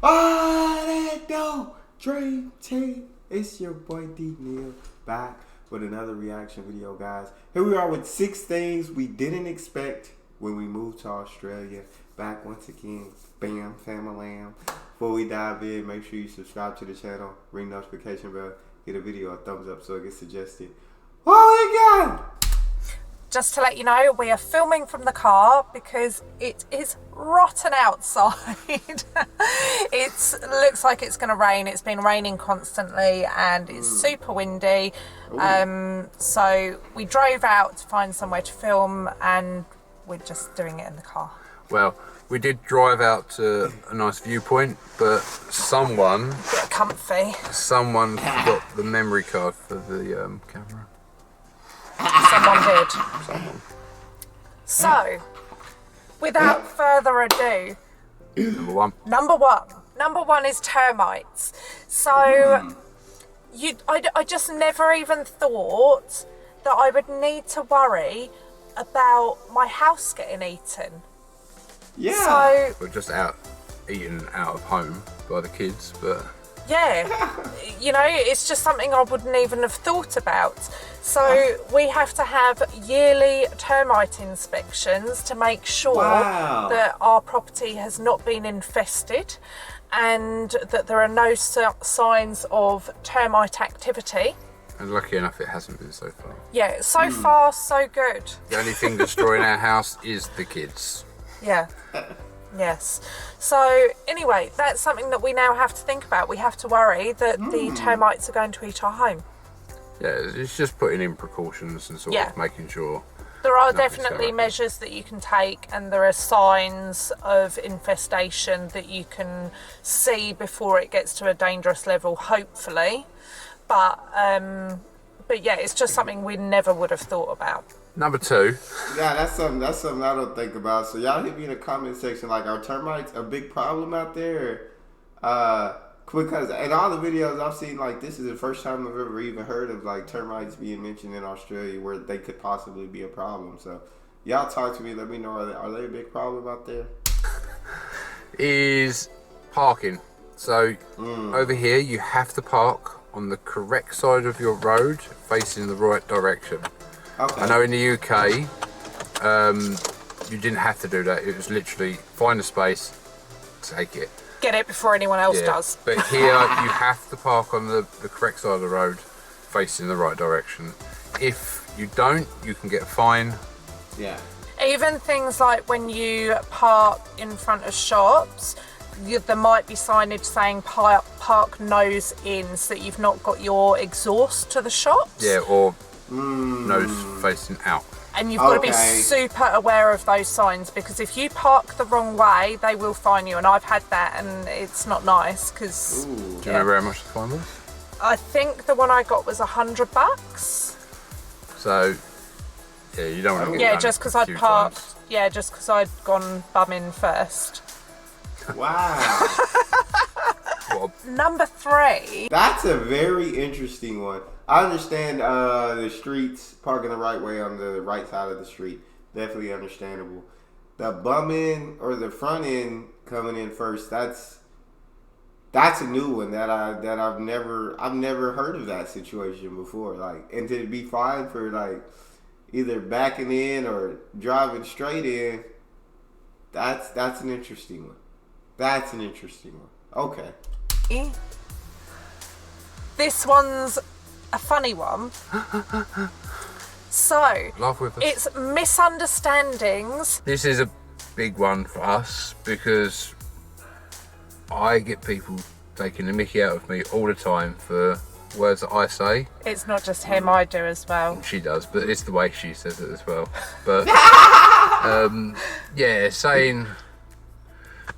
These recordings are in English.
Oh, that dope dream team. It's your boy D Neal back with another reaction video, guys. Here we are with 6 things we didn't expect when we moved to Australia. Back once again, bam, fam-a-lam. Before we dive in, make sure you subscribe to the channel, ring notification bell, get a video a thumbs up so it gets suggested. Oh my God! Just to let you know, we are filming from the car because it is rotten outside. It looks like it's going to rain. It's been raining constantly and it's super windy. So we drove out to find somewhere to film and we're just doing it in the car. Well, we did drive out to a nice viewpoint, but someone Comfy. forgot the memory card for the camera. Someone did. So, without further ado, Number one is termites. So, I just never even thought that I would need to worry about my house getting eaten. Yeah. So We're just out eating out of home by the kids, but yeah, you know, it's just something I wouldn't even have thought about. So we have to have yearly termite inspections to make sure that our property has not been infested and that there are no signs of termite activity. and lucky enough it hasn't been so far. Yeah, so far so good. The only thing destroying our house is the kids. Yeah. Yes. So anyway, that's something that we now have to think about. We have to worry that the termites are going to eat our home. Yeah, it's just putting in precautions and sort of making sure. There are nothing's definitely going on. measures that you can take, and there are signs of infestation that you can see before it gets to a dangerous level, hopefully. But yeah, it's just something we never would have thought about. Number 2. Yeah, that's something I don't think about. So y'all hit me in the comment section, like, are termites a big problem out there? Because in all the videos I've seen, like, this is the first time I've ever even heard of like termites being mentioned in Australia where they could possibly be a problem. So y'all talk to me, let me know, are they a big problem out there? Is parking. So over here you have to park on the correct side of your road facing the right direction. Okay. I know in the UK you didn't have to do that. It was literally find a space, take it. Get it before anyone else does. But here you have to park on the correct side of the road facing the right direction. If you don't, you can get a fine. Yeah. Even things like when you park in front of shops, there might be signage saying park nose in, so that you've not got your exhaust to the shops. Yeah, or nose facing out. And you've got to be super aware of those signs, because if you park the wrong way, they will fine you. And I've had that, and it's not nice. Because do you remember how much the fine was? I think the one I got was $100. So yeah, you don't want to get done just because a I'd few parked. times. Yeah, just because I'd gone bumming first. Wow. Number 3. That's a very interesting one. I understand the streets, parking the right way on the right side of the street. Definitely understandable. The bum end or the front end coming in first, that's a new one that I've never heard of that situation before. Like, and to be fined for like either backing in or driving straight in, that's an interesting one. That's an interesting one. Okay. This one's a funny one. So, Laugh with us. it's misunderstandings. This is a big one for us because I get people taking the mickey out of me all the time for words that I say. It's not just him, I do as well. She does, but it's the way she says it as well. But yeah, saying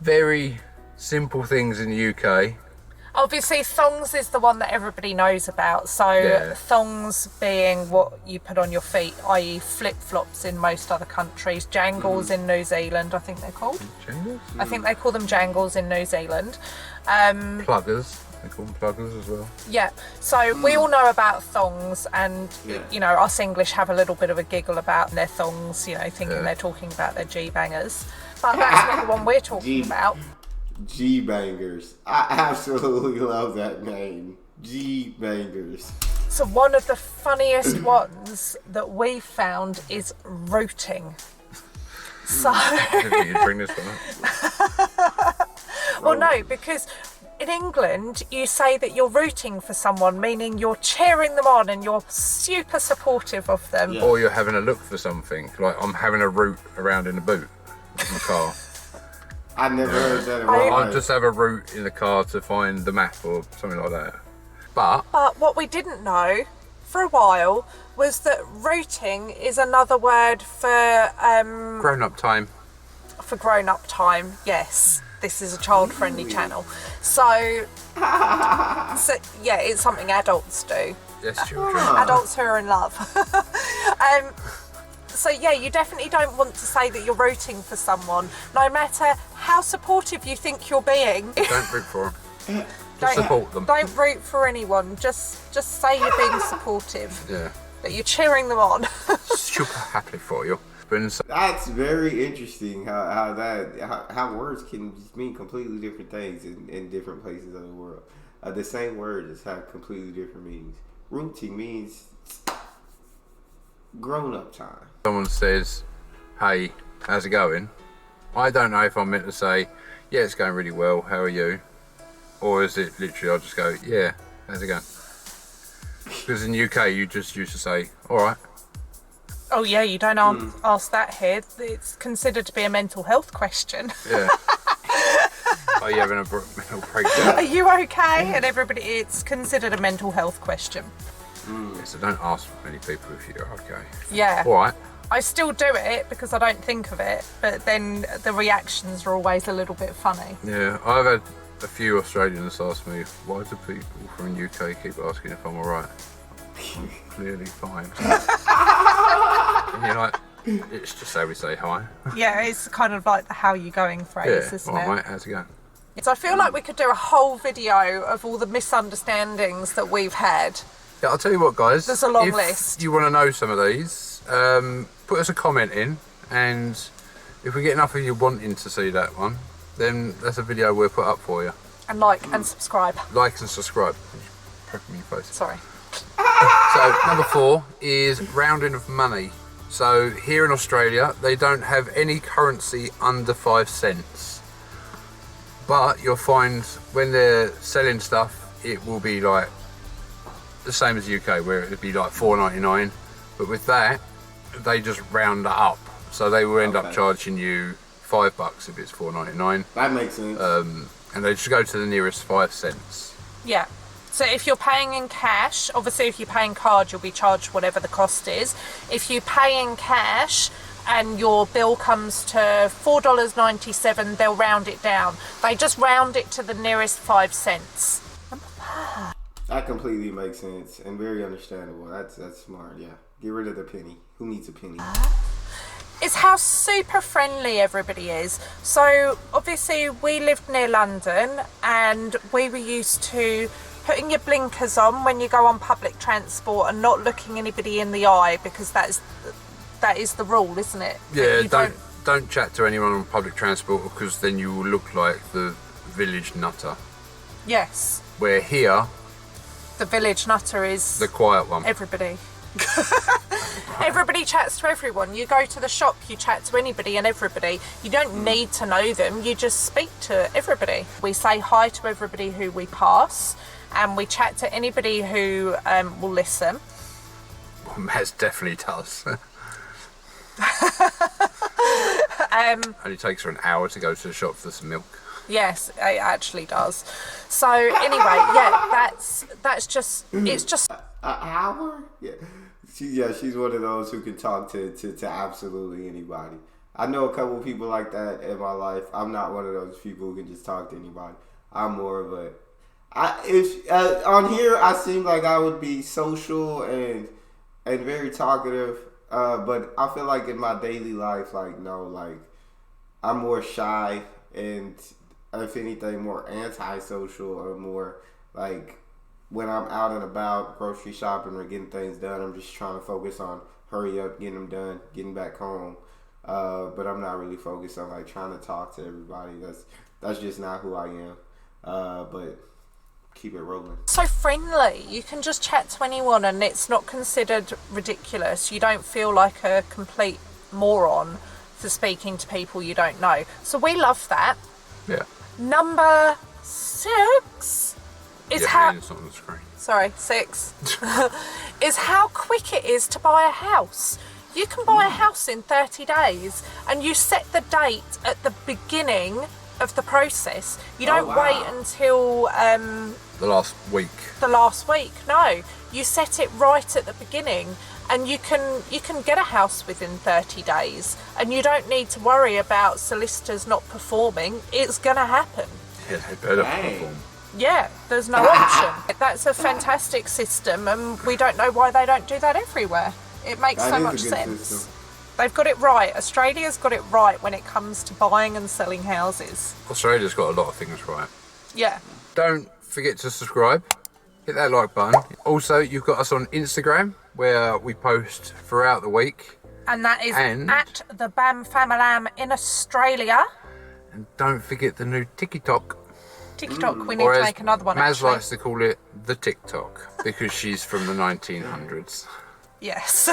very simple things in the UK. Obviously, thongs is the one that everybody knows about. So thongs being what you put on your feet, i.e. flip-flops in most other countries. Jangles in New Zealand, I think they're called. Jangles? I think they call them jangles in New Zealand. Pluggers. They call them pluggers as well. Yeah, so we all know about thongs, and you know, us English have a little bit of a giggle about their thongs, you know, thinking they're talking about their G-bangers. But that's not the one we're talking about. G-Bangers. I absolutely love that name. G-Bangers. So one of the funniest ones that we found is rooting. So, Maybe you'd bring this one up. well, no, because in England you say that you're rooting for someone, meaning you're cheering them on and you're super supportive of them. Yeah. Or you're having a look for something. Like I'm having a route around in the boot of my car. I never heard that in my I'll life. just have a route in the car to find the map or something like that. But What we didn't know for a while was that rooting is another word for grown-up time. grown-up time. Yes, this is a child-friendly channel. So yeah, it's something adults do. Yes, children. Adults who are in love. So yeah, you definitely don't want to say that you're rooting for someone, no matter how supportive you think you're being. Don't root for them. Just support them. Don't root for anyone. Just say you're being supportive. Yeah. That you're cheering them on. Super happy for you. But That's very interesting how words can just mean completely different things in different places of the world. The same word just have completely different meanings. Rooting means grown-up time. someone says, "Hey, how's it going?" I don't know if I'm meant to say, "Yeah, it's going really well. How are you?" Or is it literally I'll just go, "Yeah, how's it going?" Because in the UK you just used to say, "All right." Oh yeah, you don't ask that here. It's considered to be a mental health question. Yeah. Are you having a mental breakdown? Are you okay? And it's considered a mental health question. Yeah, so don't ask many people if you're okay. Yeah. All right. I still do it because I don't think of it, but then the reactions are always a little bit funny. Yeah, I've had a few Australians ask me, "Why do people from the UK keep asking if I'm all right?" I'm clearly fine. And you're like, it's just how we say hi. Yeah, it's kind of like the "how you going" phrase, Yeah. isn't All it? right, mate, how's it going? So I feel like we could do a whole video of all the misunderstandings that we've had. Yeah, I'll tell you what, guys. There's a long if list. you want to know some of these, put us a comment in, and if we get enough of you wanting to see that one, then that's a video we'll put up for you. And like and subscribe. Like and subscribe. Prepping me face. Sorry. So number 4 is rounding of money. So here in Australia, they don't have any currency under 5 cents. But you'll find when they're selling stuff, it will be like the same as the UK, where it would be like $4.99. But with that, they just round that up. So they will end up charging you $5 if it's $4.99. That makes sense. And they just go to the nearest 5 cents. Yeah. So if you're paying in cash, obviously if you're paying card, you'll be charged whatever the cost is. If you pay in cash and your bill comes to $4.97, they'll round it down. They just round it to the nearest 5 cents. That completely makes sense and very understandable. That's smart, yeah. Get rid of the penny. Who needs a penny? It's how super friendly everybody is. So obviously we lived near London and we were used to putting your blinkers on when you go on public transport and not looking anybody in the eye, because that is the rule, isn't it? Yeah, You don't chat to anyone on public transport, because then you will look like the village nutter. Yes. Where here, The village nutter is the quiet one. everybody. Everybody chats to everyone. You go to the shop, you chat to anybody and everybody. You don't need to know them, you just speak to everybody. We say hi to everybody who we pass, and we chat to anybody who will listen. Well, Maz definitely does. Only takes her an hour to go to the shop for some milk. Yes, it actually does. So anyway, yeah, that's just, it's just An hour? Yeah. She's one of those who can talk to absolutely anybody. I know a couple people like that in my life. I'm not one of those people who can just talk to anybody. I'm more of a... on here, I seem like I would be social and very talkative, but I feel like in my daily life, I'm more shy and, if anything, more antisocial, or more like when I'm out and about grocery shopping or getting things done, I'm just trying to focus on hurry up, getting them done, getting back home. But I'm not really focused on trying to talk to everybody. That's just not who I am. But keep it rolling. So friendly. You can just chat to anyone and it's not considered ridiculous. You don't feel like a complete moron for speaking to people you don't know. So we love that. Yeah. Number 6 is how... It's not on the screen. Sorry, 6 is how quick it is to buy a house. You can buy a house in 30 days and you set the date at the beginning of the process. You don't wait until The last week. the last week. No, you set it right at the beginning and you can get a house within 30 days and you don't need to worry about solicitors not performing. It's gonna happen. Yeah, they better Dang. perform. Yeah, there's no option. That's a fantastic system and we don't know why they don't do that everywhere. It makes That so is a much good sense. system. They've got it right. Australia's got it right when it comes to buying and selling houses. Australia's got a lot of things right. Yeah. Don't forget to subscribe. Hit that like button. Also, you've got us on Instagram where we post throughout the week. And that is And- at the Bam Famalam in Australia. And don't forget the new TikTok. TikTok, we need Or to as make another one. Maz actually. likes to call it, the TikTok, because she's from the 1900s. Yes.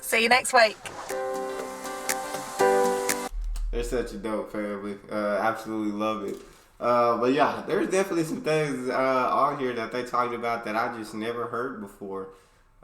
See you next week. They're such a dope family. Absolutely love it. But yeah, there's definitely some things on here that they talked about that I just never heard before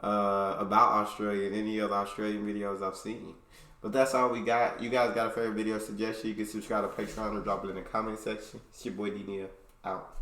about Australia and any other Australian videos I've seen. But that's all we got. You guys got a favorite video suggestion, you can subscribe to Patreon or drop it in the comment section. It's your boy Neal. Out.